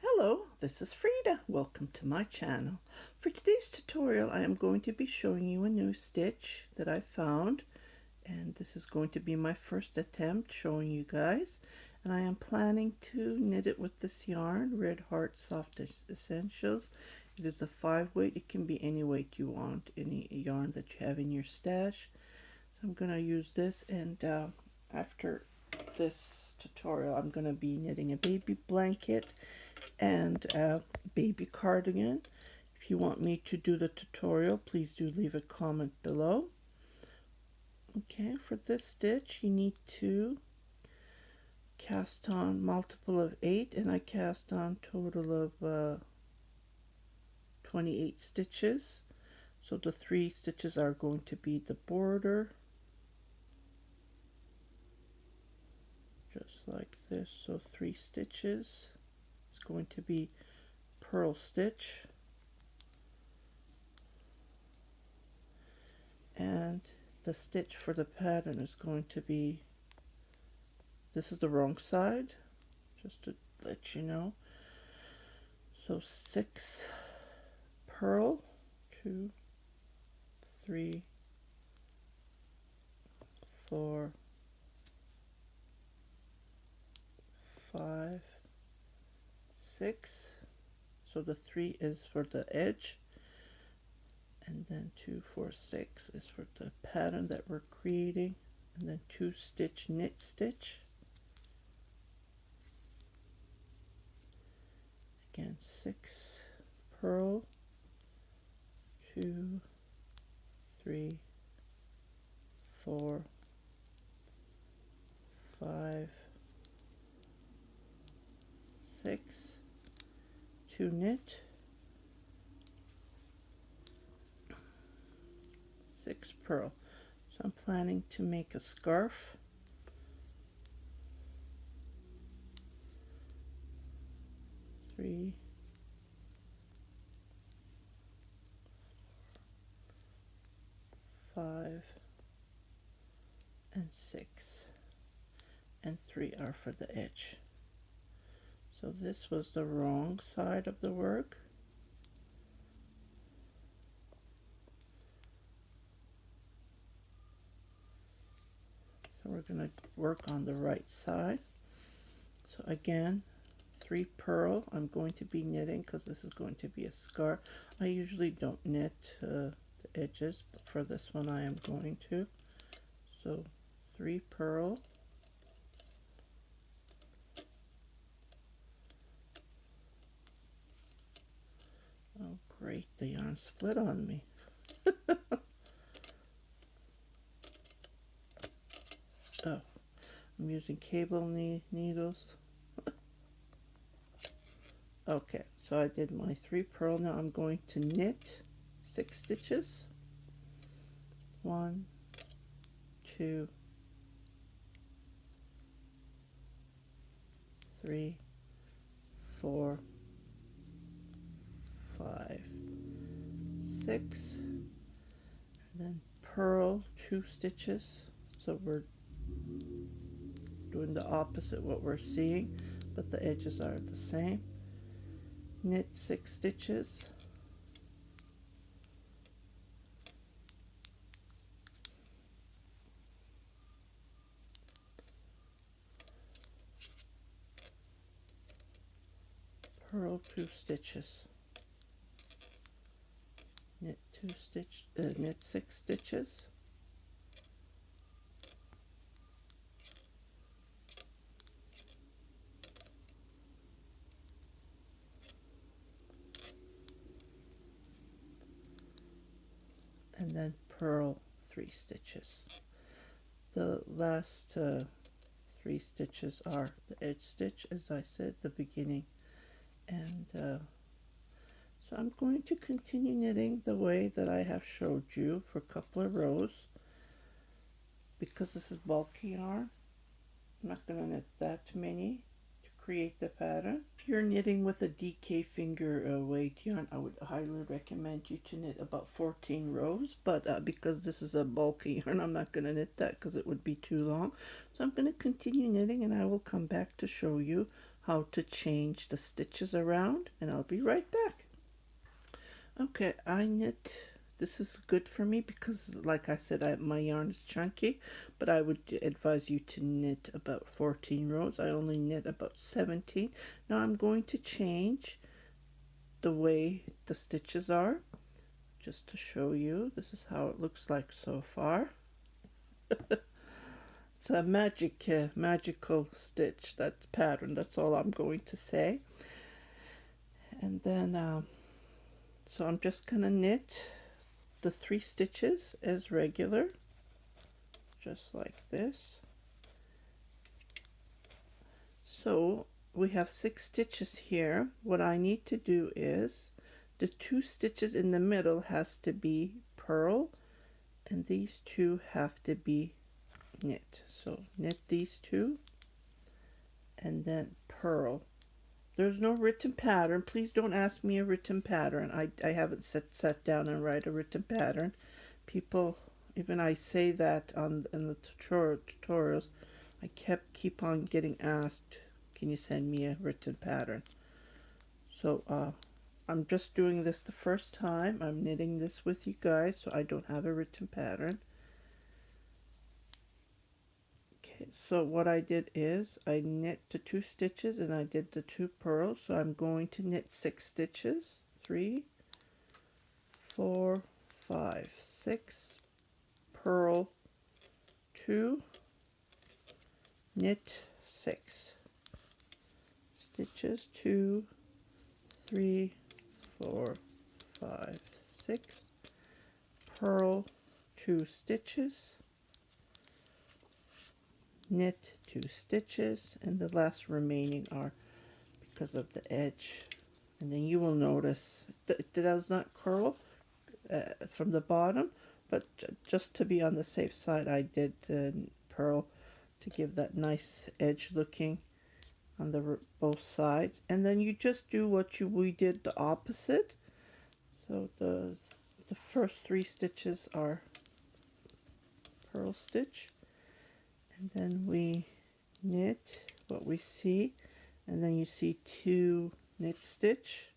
Hello, this is Frida. Welcome to my channel. For today's tutorial, I am going to be showing you a new stitch that I found, and this is going to be my first attempt showing you guys. And I am planning to knit it with this yarn, Red Heart Soft Essentials. It is a 5-weight. It can be any weight you want, any yarn that you have in your stash. So I'm going to use this, and after this tutorial, I'm going to be knitting a baby blanket and a baby cardigan. If you want me to do the tutorial, please do leave a comment below. Okay, for this stitch you need to cast on multiple of 8, and I cast on total of 28 stitches. So the 3 stitches are going to be the border, just like this. So 3 stitches. It's going to be purl stitch, and the stitch for the pattern is going to be, this is the wrong side, just to let you know. So 6 purl, 2, 3, 4, 5, 6. So the 3 is for the edge, and then 2, 4, 6 is for the pattern that we're creating, and then 2 stitch knit stitch. Again, 6 purl, 2, 3, 4, 5, 6, 2 knit, 6 purl. So I'm planning to make a scarf. Three, 5, and 6, and 3 are for the edge. So this was the wrong side of the work. So we're going to work on the right side. So again, 3 purl. I'm going to be knitting because this is going to be a scarf. I usually don't knit the edges, but for this one I am going to. So 3 purl, oh great, the yarn split on me. Oh, I'm using cable needles. Okay, so I did my 3 purl. Now I'm going to knit 6 stitches. 1, 2, 3, 4, 5, 6, and then purl 2 stitches. So we're doing the opposite what we're seeing, but the edges are the same. Knit 6 stitches, purl 2 stitches, knit 6 stitches, and then purl 3 stitches. The last 3 stitches are the edge stitch, as I said at the beginning, and so I'm going to continue knitting the way that I have showed you for a couple of rows. Because this is bulky yarn, I'm not going to knit that many to create the pattern. If you're knitting with a DK finger weight yarn, I would highly recommend you to knit about 14 rows, but because this is a bulky yarn, I'm not going to knit that because it would be too long. So I'm going to continue knitting, and I will come back to show you how to change the stitches around, and I'll be right back. Okay, I knit. This is good for me because, like I said, my yarn is chunky, but I would advise you to knit about 14 rows. I only knit about 17. Now I'm going to change the way the stitches are, just to show you. This is how it looks like so far. It's a magical stitch, that pattern. That's all I'm going to say. And then, so I'm just gonna knit the 3 stitches as regular, just like this. So we have 6 stitches here. What I need to do is the 2 stitches in the middle has to be purl, and these 2 have to be knit. So knit these 2 and then purl. There's no written pattern. Please don't ask me a written pattern. I haven't sat down and write a written pattern. People, even I say that in the tutorials, I keep on getting asked, can you send me a written pattern? So I'm just doing this the first time. I'm knitting this with you guys, so I don't have a written pattern. Okay, so what I did is I knit the 2 stitches and I did the 2 purls. So I'm going to knit 6 stitches. 3, 4, 5, 6, purl 2, knit 6 stitches. 2, 3, 4, 5, 6, purl 2 stitches, knit 2 stitches, and the last remaining are because of the edge. And then you will notice that it does not curl from the bottom, but just to be on the safe side, I did purl to give that nice edge looking on the both sides. And then you just do what we did the opposite. So the first 3 stitches are purl stitch, and then we knit what we see, and then you see 2 knit stitch,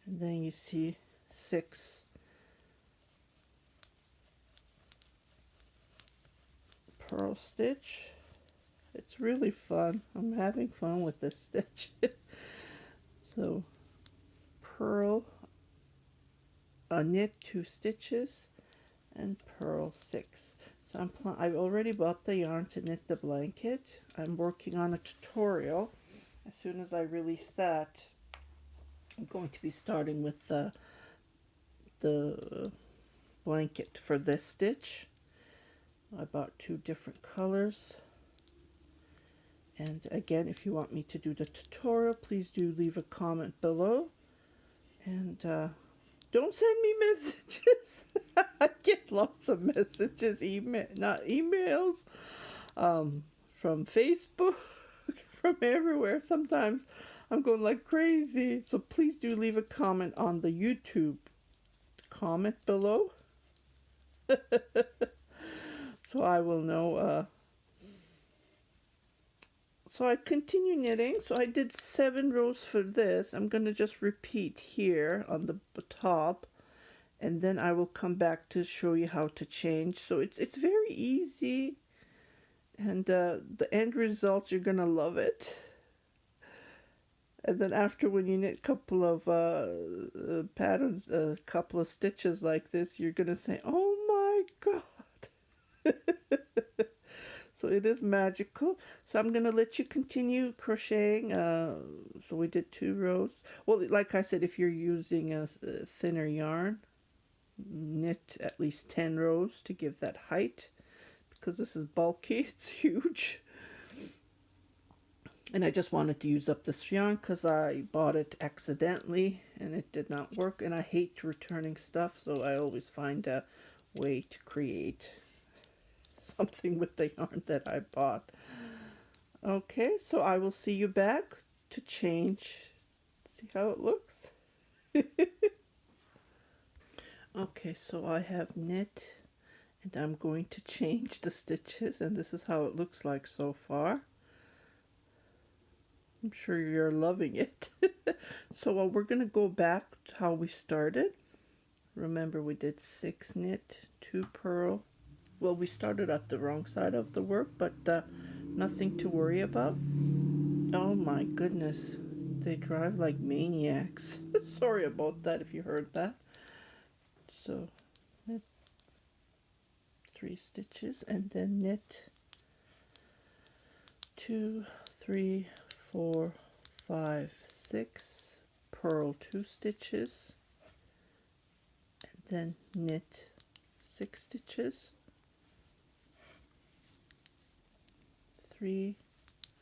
and then you see 6 purl stitch. It's really fun. I'm having fun with this stitch. So purl, knit 2 stitches, and purl 6. So I've already bought the yarn to knit the blanket. I'm working on a tutorial. As soon as I release that, I'm going to be starting with the blanket for this stitch. I bought 2 different colors. And again, if you want me to do the tutorial, please do leave a comment below. And don't send me messages. I get lots of messages, not emails, from Facebook, from everywhere. Sometimes I'm going like crazy. So please do leave a comment on the YouTube comment below. So I will know. So I continue knitting. So I did 7 rows for this. I'm going to just repeat here on the top, and then I will come back to show you how to change. So it's very easy, and the end results, you're going to love it. And then after, when you knit a couple of patterns, a couple of stitches like this, you're going to say, oh my God. So it is magical. So I'm going to let you continue crocheting. So we did 2 rows. Well, like I said, if you're using a thinner yarn, knit at least 10 rows to give that height, because this is bulky. It's huge. And I just wanted to use up this yarn because I bought it accidentally and it did not work. And I hate returning stuff, so I always find a way to create something with the yarn that I bought. Okay, so I will see you back to change. See how it looks? Okay, so I have knit and I'm going to change the stitches, and this is how it looks like so far. I'm sure you're loving it. So we're going to go back to how we started. Remember, we did 6 knit, 2 purl. Well, we started at the wrong side of the work, but nothing to worry about. Oh my goodness, they drive like maniacs. Sorry about that if you heard that. So knit 3 stitches and then knit 2, 3, 4, 5, 6, purl 2 stitches, and then knit 6 stitches, 3,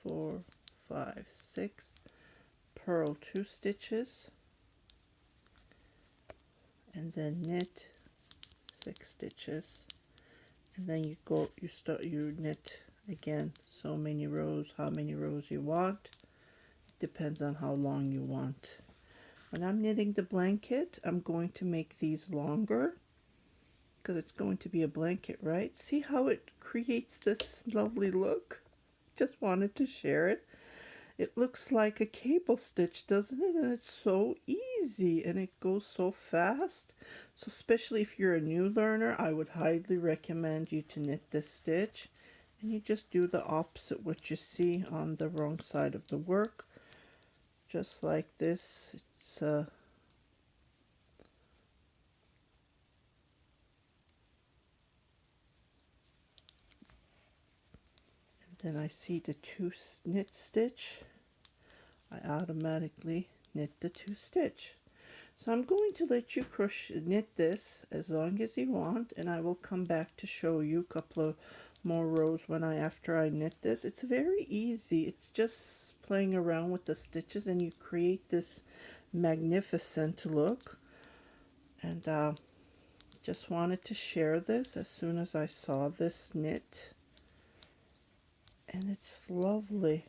4, 5, 6, purl 2 stitches, and then knit 6 stitches, and then you knit again so many rows, how many rows you want. Depends on how long you want. When I'm knitting the blanket, I'm going to make these longer because it's going to be a blanket, right? See how it creates this lovely look? Just wanted to share it. It looks like a cable stitch, doesn't it? And it's so easy and it goes so fast. So especially if you're a new learner, I would highly recommend you to knit this stitch. And you just do the opposite what you see on the wrong side of the work. Just like this. It's and then I see the 2 knit stitch. I automatically knit the 2 stitch. So I'm going to let you knit this as long as you want, and I will come back to show you a couple of more rows after I knit this. It's very easy. It's just playing around with the stitches and you create this magnificent look. And just wanted to share this as soon as I saw this knit, and it's lovely.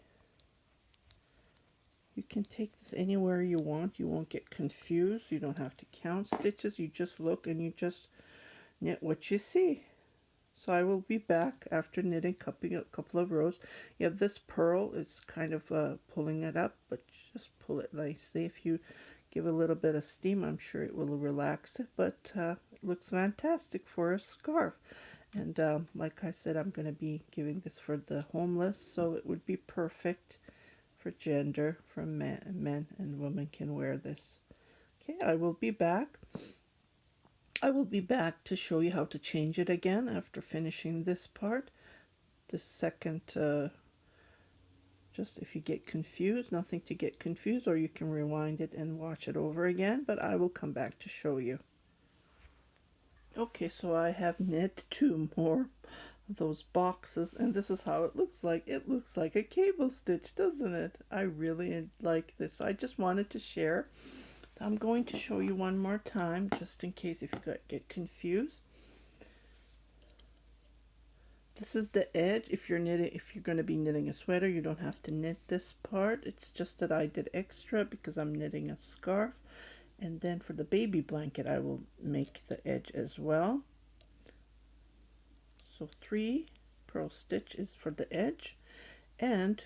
You can take this anywhere you want. You won't get confused. You don't have to count stitches. You just look and you just knit what you see. So I will be back after knitting a couple of rows. You have this purl is kind of pulling it up, but just pull it nicely. If you give a little bit of steam, I'm sure it will relax it, but it looks fantastic for a scarf. And like I said, I'm going to be giving this for the homeless, so it would be perfect for gender, for men and women can wear this. Okay, I will be back. I will be back to show you how to change it again after finishing this part. The second, just if you get confused, nothing to get confused, or you can rewind it and watch it over again, but I will come back to show you. Okay, so I have knit 2 more of those boxes, and this is how it looks like. It looks like a cable stitch, doesn't it? I really like this. So I just wanted to share. I'm going to show you one more time, just in case if you get confused. This is the edge. If you're going to be knitting a sweater, you don't have to knit this part. It's just that I did extra because I'm knitting a scarf. And then for the baby blanket, I will make the edge as well. So 3 purl stitches for the edge. And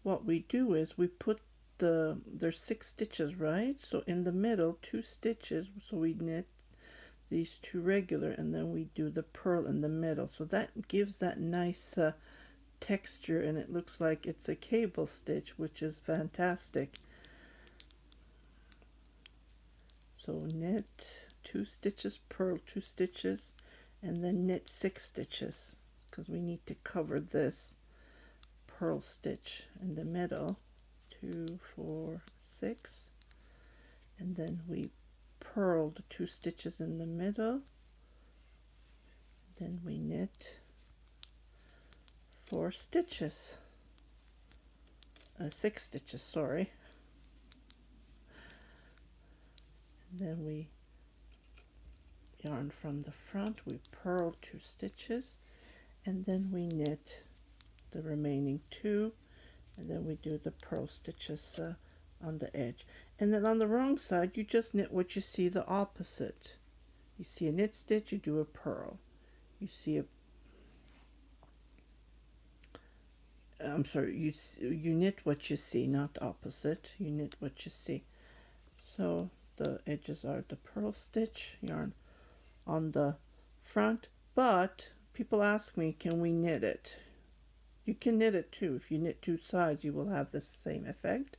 what we do is we put there's 6 stitches, right? So in the middle 2 stitches, so we knit these 2 regular, and then we do the purl in the middle, so that gives that nice texture, and it looks like it's a cable stitch, which is fantastic. So knit 2 stitches, purl 2 stitches, and then knit 6 stitches because we need to cover this purl stitch in the middle. 2, 4, 6, and then we purled 2 stitches in the middle, then we knit 4 stitches, 6 stitches, sorry, and then we yarn from the front, we purl 2 stitches, and then we knit the remaining 2, and then we do the purl stitches on the edge. And then on the wrong side, you just knit what you see the opposite. You see a knit stitch, you do a purl. You see I'm sorry, you knit what you see, not opposite. You knit what you see. So the edges are the purl stitch yarn on the front, but people ask me, can we knit it? You can knit it too. If you knit two sides, you will have the same effect.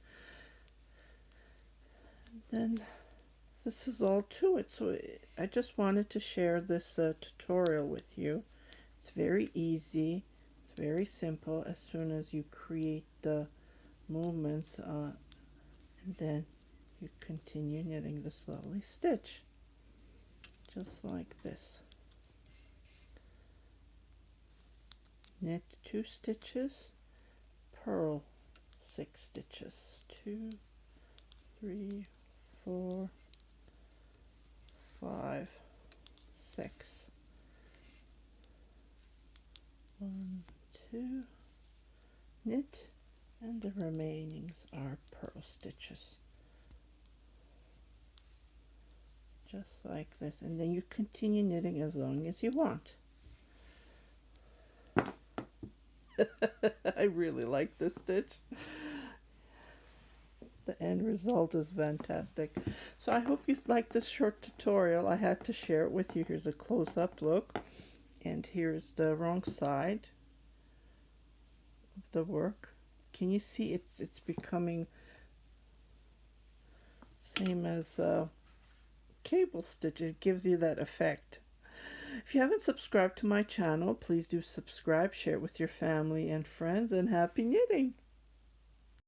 And then this is all to it. So I just wanted to share this tutorial with you. It's very easy. It's very simple. As soon as you create the movements, and then you continue knitting this lovely stitch, just like this. Knit 2 stitches, purl 6 stitches, 2, 3, 4, 5, 6, 1, 2, knit, and the remainings are purl stitches, just like this, and then you continue knitting as long as you want. I really like this stitch. The end result is fantastic. So I hope you like this short tutorial. I had to share it with you. Here's a close-up look, and here's the wrong side of the work. Can you see it's becoming same as cable stitch? It gives you that effect. If you haven't subscribed to my channel, please do subscribe, share it with your family and friends, and happy knitting!